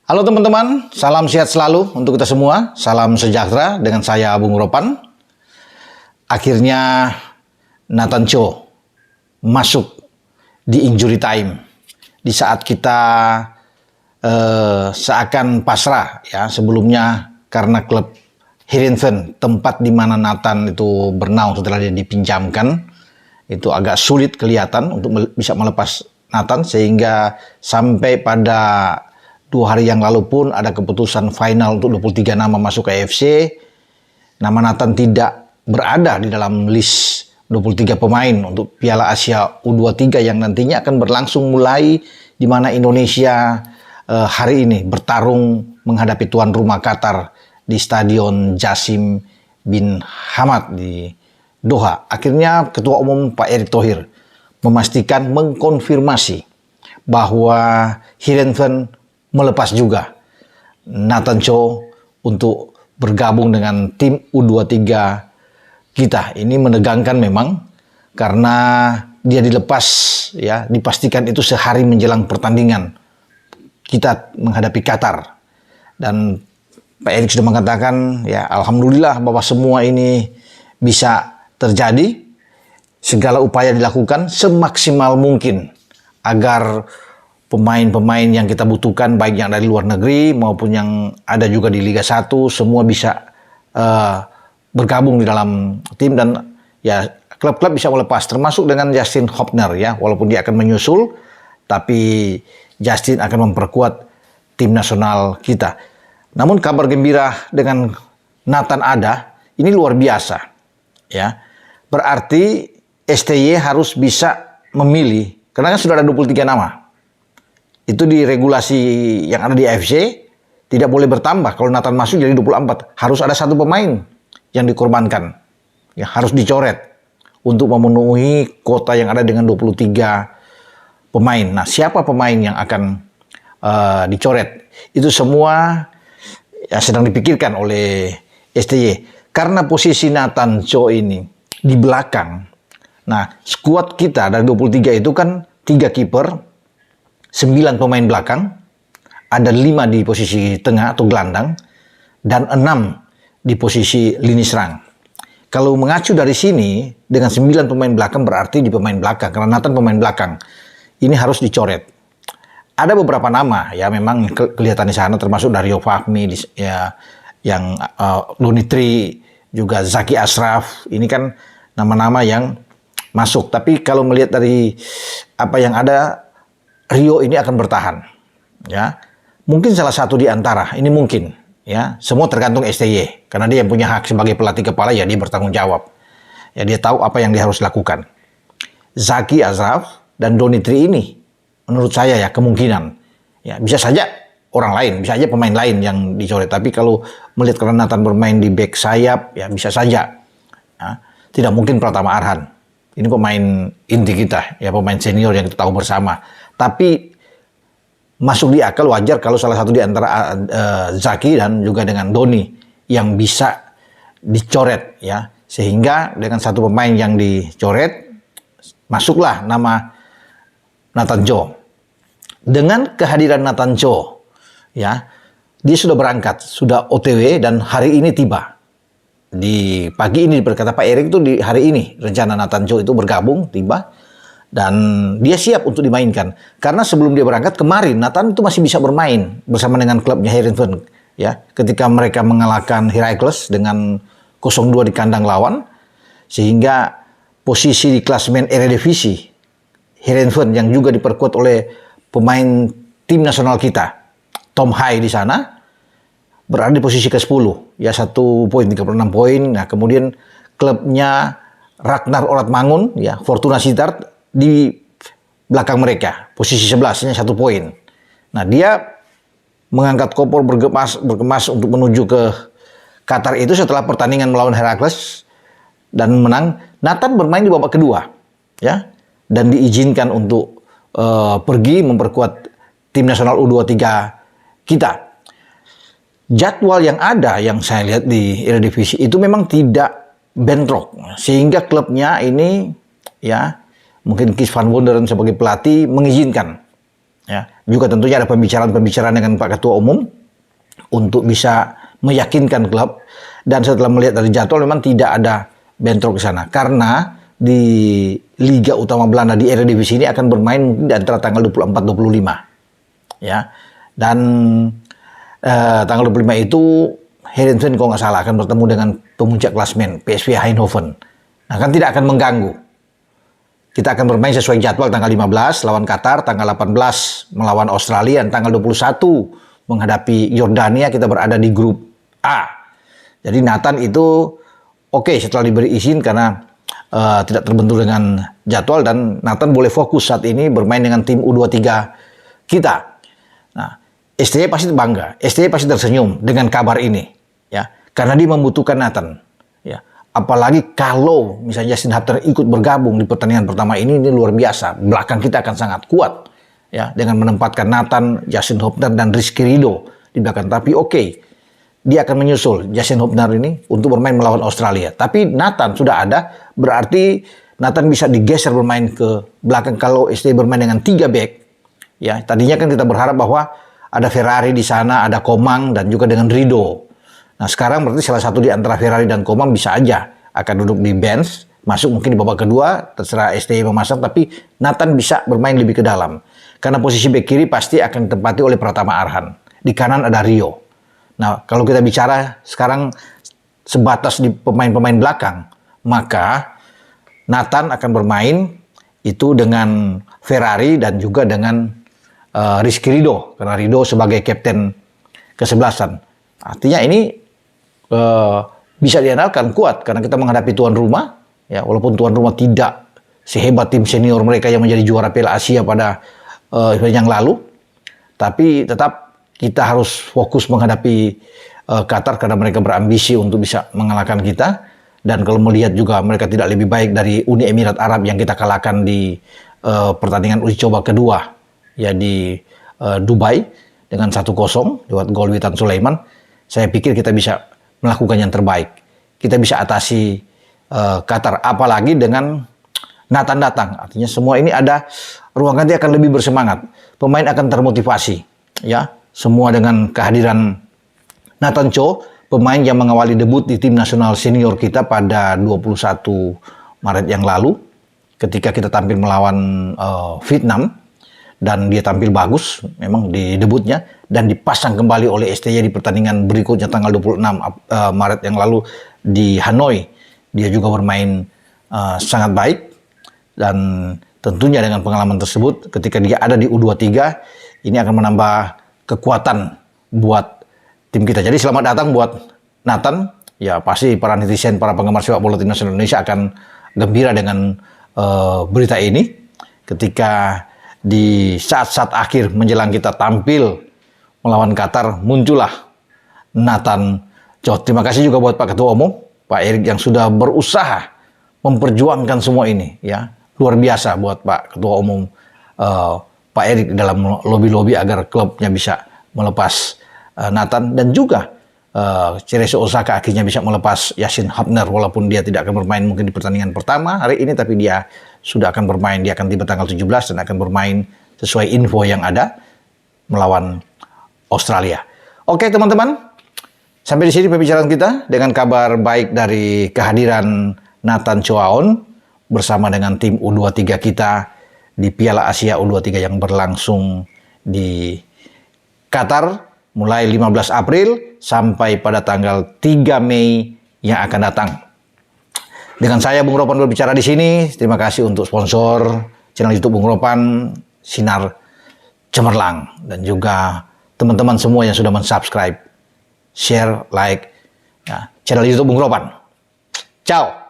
Halo teman-teman, salam sehat selalu untuk kita semua. Salam sejahtera dengan saya Bung Ropan. Akhirnya Nathan Cho masuk di injury time di saat kita seakan pasrah ya sebelumnya karena klub Heerenveen, tempat di mana Nathan itu bernaung setelah dia dipinjamkan, itu agak sulit kelihatan untuk bisa melepas Nathan, sehingga sampai pada 2 hari yang lalu pun ada keputusan final untuk 23 nama masuk ke AFC. Nama Nathan tidak berada di dalam list 23 pemain untuk Piala Asia U23 yang nantinya akan berlangsung mulai di mana Indonesia hari ini bertarung menghadapi tuan rumah Qatar di Stadion Jassim bin Hamad di Doha. Akhirnya Ketua Umum Pak Erick Thohir memastikan, mengkonfirmasi bahwa Heerenveen melepas juga Nathan Cho untuk bergabung dengan tim U23 kita. Ini menegangkan memang karena dia dilepas ya, dipastikan itu sehari menjelang pertandingan kita menghadapi Qatar. Dan Pak Erick sudah mengatakan ya, alhamdulillah bahwa semua ini bisa terjadi. Segala upaya dilakukan semaksimal mungkin agar pemain-pemain yang kita butuhkan, baik yang dari luar negeri maupun yang ada juga di Liga 1, semua bisa bergabung di dalam tim dan ya klub-klub bisa melepas, termasuk dengan Justin Hopner ya, walaupun dia akan menyusul, tapi Justin akan memperkuat tim nasional kita. Namun kabar gembira dengan Nathan ada, ini luar biasa ya. Berarti STY harus bisa memilih, karena kan sudah ada 23 nama. Itu di regulasi yang ada di AFC tidak boleh bertambah. Kalau Nathan masuk jadi 24, harus ada satu pemain yang dikorbankan, yang harus dicoret untuk memenuhi kota yang ada dengan 23 pemain. Nah, siapa pemain yang akan dicoret? Itu semua ya sedang dipikirkan oleh STY. Karena posisi Nathan Cho ini di belakang. Nah, skuad kita dari 23 itu kan 3 kiper, 9 pemain belakang, ada 5 di posisi tengah atau gelandang, dan 6 di posisi lini serang. Kalau mengacu dari sini, dengan 9 pemain belakang berarti di pemain belakang, karena Nathan pemain belakang. Ini harus dicoret. Ada beberapa nama, ya memang kelihatan di sana, termasuk Dario Fahmi, ya, yang Donitri, juga Zaki Ashraf. Ini kan nama-nama yang masuk. Tapi kalau melihat dari apa yang ada, Rio ini akan bertahan, ya. Mungkin salah satu di antara, ini mungkin, ya. Semua tergantung STY, karena dia yang punya hak sebagai pelatih kepala, ya dia bertanggung jawab. Ya dia tahu apa yang dia harus lakukan. Zaki Ashraf dan Donitri ini, menurut saya ya kemungkinan, ya bisa saja orang lain, bisa saja pemain lain yang dicoret. Tapi kalau melihat karena Nathan bermain di back sayap, ya bisa saja. Ya. Tidak mungkin Pratama Arhan. Ini pemain inti kita, ya pemain senior yang kita tahu bersama. Tapi masuk di akal, wajar kalau salah satu di antara Zaki dan juga dengan Doni yang bisa dicoret ya. Sehingga dengan satu pemain yang dicoret, masuklah nama Nathan Cho. Dengan kehadiran Nathan Cho ya, dia sudah berangkat, sudah OTW dan hari ini tiba. Di pagi ini berkata Pak Erick itu di hari ini rencana Nathan Cho itu bergabung, tiba. Dan dia siap untuk dimainkan. Karena sebelum dia berangkat kemarin, Nathan itu masih bisa bermain bersama dengan klubnya Heerenveen. Ya, ketika mereka mengalahkan Heracles dengan 0-2 di kandang lawan. Sehingga posisi di klasemen Eredivisie Heerenveen yang juga diperkuat oleh pemain tim nasional kita, Tom Hai di sana, berada di posisi ke-10. Ya, 1 poin, 36 poin. Nah, kemudian klubnya Ragnar Oratmangun, ya, Fortuna Sittard, di belakang mereka, posisi 11-nya 1 poin. Nah, dia mengangkat koper bergemas untuk menuju ke Qatar itu setelah pertandingan melawan Heracles dan menang. Nathan bermain di babak kedua, ya, dan diizinkan untuk pergi memperkuat tim nasional U23 kita. Jadwal yang ada yang saya lihat di Eredivisie itu memang tidak bentrok, sehingga klubnya ini ya, mungkin Kees van Wonderen sebagai pelatih mengizinkan Ya, juga tentunya ada pembicaraan-pembicaraan dengan Pak Ketua Umum untuk bisa meyakinkan klub. Dan setelah melihat dari jadwal memang tidak ada bentrok ke sana. Karena di Liga Utama Belanda di Eredivisie ini akan bermain di antara tanggal 24-25. Ya. Dan tanggal 25 itu Heerenveen kalau nggak salah akan bertemu dengan pemuncak klasmen PSV Eindhoven. Nah, kan tidak akan mengganggu. Kita akan bermain sesuai jadwal tanggal 15 lawan Qatar, tanggal 18 melawan Australia, dan tanggal 21 menghadapi Yordania. Kita berada di grup A. Jadi Nathan itu oke setelah diberi izin karena tidak terbentur dengan jadwal, dan Nathan boleh fokus saat ini bermain dengan tim U23 kita. Nah, STY pasti bangga, STY pasti tersenyum dengan kabar ini, ya, karena dia membutuhkan Nathan, ya. Apalagi kalau misalnya Justin Hubner ikut bergabung di pertandingan pertama ini luar biasa. Belakang kita akan sangat kuat, ya, dengan menempatkan Nathan, Justin Hubner dan Rizky Ridho di belakang. Tapi oke, dia akan menyusul Justin Hubner ini untuk bermain melawan Australia. Tapi Nathan sudah ada, berarti Nathan bisa digeser bermain ke belakang kalau STY bermain dengan 3 back. Ya, tadinya kan kita berharap bahwa ada Ferrari di sana, ada Komang dan juga dengan Ridho. Nah, sekarang berarti salah satu di antara Ferrari dan Komang bisa aja akan duduk di bench, masuk mungkin di babak kedua, terserah STY memasang, tapi Nathan bisa bermain lebih ke dalam. Karena posisi bek kiri pasti akan ditempati oleh Pratama Arhan. Di kanan ada Rio. Nah, kalau kita bicara sekarang sebatas di pemain-pemain belakang, maka Nathan akan bermain itu dengan Ferrari dan juga dengan Rizky Ridho, karena Ridho sebagai kapten kesebelasan. Artinya ini bisa diandalkan kuat karena kita menghadapi tuan rumah, ya, walaupun tuan rumah tidak sehebat tim senior mereka yang menjadi juara Piala Asia pada yang lalu, tapi tetap kita harus fokus menghadapi Qatar karena mereka berambisi untuk bisa mengalahkan kita. Dan kalau melihat juga mereka tidak lebih baik dari Uni Emirat Arab yang kita kalahkan di pertandingan uji coba kedua, ya, di Dubai dengan 1-0 lewat gol Witan Sulaiman. Saya pikir kita bisa melakukan yang terbaik. Kita bisa atasi Qatar, apalagi dengan Nathan datang. Artinya semua ini ada ruang ganti akan lebih bersemangat. Pemain akan termotivasi, ya. Semua dengan kehadiran Nathan Cho, pemain yang mengawali debut di tim nasional senior kita pada 21 Maret yang lalu ketika kita tampil melawan Vietnam, dan dia tampil bagus memang di debutnya dan dipasang kembali oleh STY di pertandingan berikutnya tanggal 26 Maret yang lalu di Hanoi. Dia juga bermain sangat baik, dan tentunya dengan pengalaman tersebut ketika dia ada di U23 ini akan menambah kekuatan buat tim kita. Jadi selamat datang buat Nathan. Ya, pasti para netizen, para penggemar sepak bola timnas Indonesia akan gembira dengan berita ini. Ketika di saat-saat akhir menjelang kita tampil melawan Qatar, muncullah Nathan Cho. Terima kasih juga buat Pak Ketua Umum, Pak Erik, yang sudah berusaha memperjuangkan semua ini. Ya, luar biasa buat Pak Ketua Umum Pak Erik dalam lobby-lobby agar klubnya bisa melepas Nathan, dan juga Cerezo Osaka akhirnya bisa melepas Justin Hubner walaupun dia tidak akan bermain mungkin di pertandingan pertama hari ini, tapi dia sudah akan bermain. Dia akan tiba tanggal 17 dan akan bermain sesuai info yang ada melawan Australia. Oke teman-teman, sampai di sini pembicaraan kita dengan kabar baik dari kehadiran Nathan Choaon bersama dengan tim U23 kita di Piala Asia U23 yang berlangsung di Qatar mulai 15 April sampai pada tanggal 3 Mei yang akan datang. Dengan saya Bung Ropan berbicara di sini. Terima kasih untuk sponsor channel YouTube Bung Ropan, Sinar Cemerlang, dan juga teman-teman semua yang sudah mensubscribe, share, like, ya, channel YouTube Bung Ropan. Ciao.